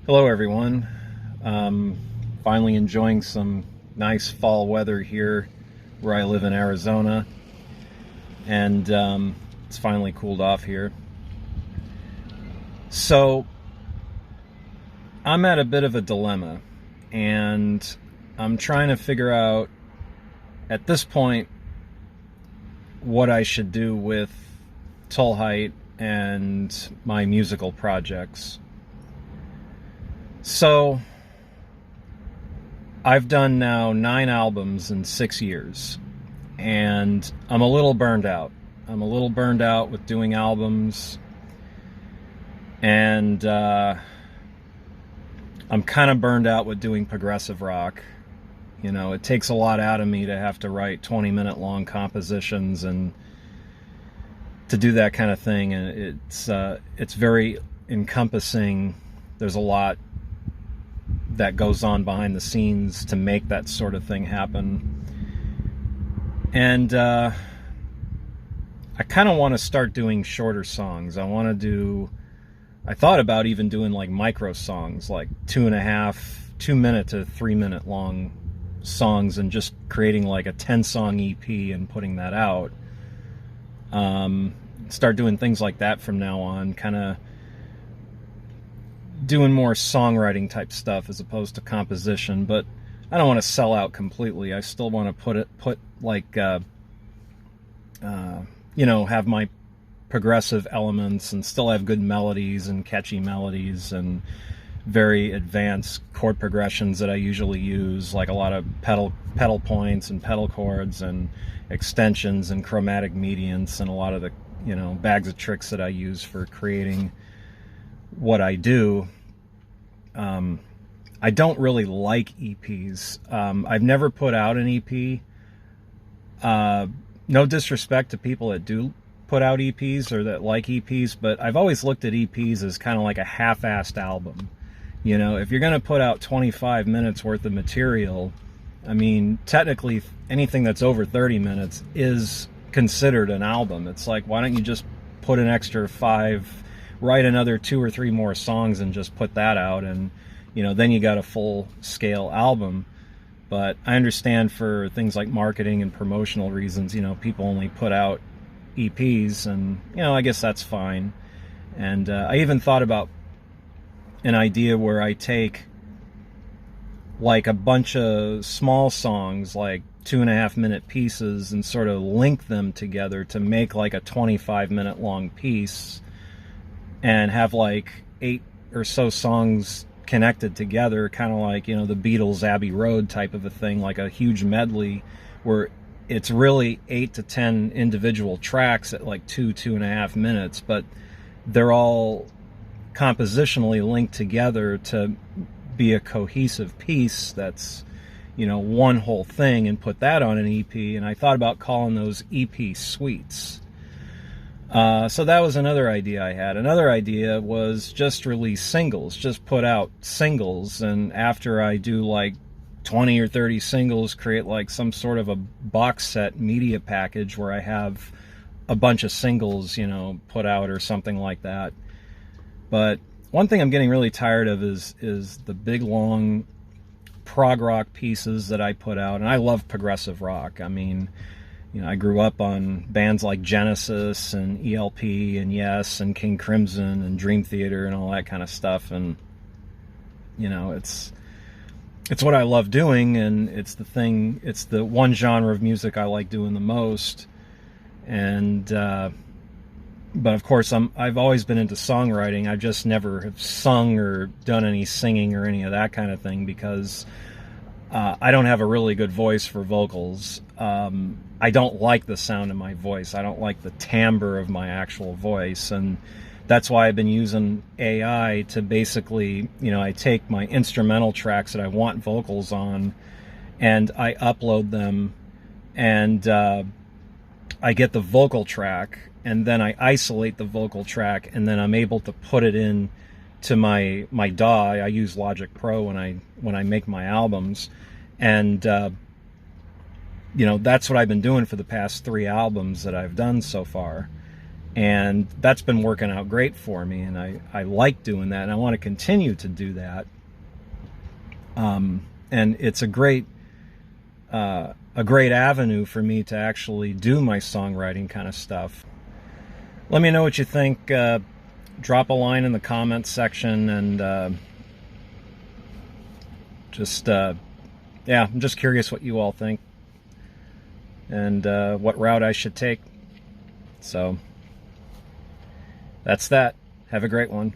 Hello everyone. Finally enjoying some nice fall weather here where I live in Arizona, and it's finally cooled off here. So I'm at a bit of a dilemma, and I'm trying to figure out at this point what I should do with Tollheit and my musical projects. So I've done now 9 albums in 6 years, and I'm a little burned out. I'm a little burned out with doing albums, and I'm kind of burned out with doing progressive rock. You know, it takes a lot out of me to have to write 20-minute long compositions and to do that kind of thing, and it's very encompassing. There's a lot that goes on behind the scenes to make that sort of thing happen. And I kind of want to start doing shorter songs. I thought about even doing like micro songs, like 2.5 2 minute to 3 minute long songs, and just creating like a 10-song EP and putting that out. Start doing things like that from now on, kind of doing more songwriting type stuff as opposed to composition. But I don't want to sell out completely. I still want to have my progressive elements and still have good melodies and catchy melodies and very advanced chord progressions that I usually use, like a lot of pedal points and pedal chords and extensions and chromatic mediants and a lot of the bags of tricks that I use for creating what I do. I don't really like EPs. I've never put out an EP. No disrespect to people that do put out EPs or that like EPs, but I've always looked at EPs as kind of like a half-assed album. You know, if you're going to put out 25 minutes worth of material, I mean, technically anything that's over 30 minutes is considered an album. It's like, why don't you just put an extra 5, write another 2 or 3 more songs and just put that out, and then you got a full-scale album. But I understand for things like marketing and promotional reasons, people only put out EPs, and I guess that's fine. And I even thought about an idea where I take like a bunch of small songs, like 2.5-minute pieces, and sort of link them together to make like a 25-minute long piece, and have like 8 or so songs connected together, kind of like the Beatles' Abbey Road type of a thing, like a huge medley where it's really 8 to 10 individual tracks at like 2.5 minutes, but they're all compositionally linked together to be a cohesive piece that's one whole thing, and put that on an EP. And I thought about calling those EP suites. So that was another idea I had. Another idea was just release singles, just put out singles, and after I do like 20 or 30 singles, create like some sort of a box set media package where I have a bunch of singles, put out or something like that. But one thing I'm getting really tired of is the big long prog rock pieces that I put out, and I love progressive rock. I mean, I grew up on bands like Genesis and ELP and Yes and King Crimson and Dream Theater and all that kind of stuff, and it's what I love doing, and it's the one genre of music I like doing the most. And but of course I've always been into songwriting. I just never have sung or done any singing or any of that kind of thing, because I don't have a really good voice for vocals. I don't like the sound of my voice. I don't like the timbre of my actual voice, and that's why I've been using AI to basically, I take my instrumental tracks that I want vocals on, and I upload them, and I get the vocal track, and then I isolate the vocal track, and then I'm able to put it in to my DAW. I use Logic Pro when I make my albums, and that's what I've been doing for the past 3 albums that I've done so far. And that's been working out great for me, and I like doing that, and I want to continue to do that. And it's a great avenue for me to actually do my songwriting kind of stuff. Let me know what you think. Drop a line in the comments section, and yeah, I'm just curious what you all think, and what route I should take. So that's that. Have a great one.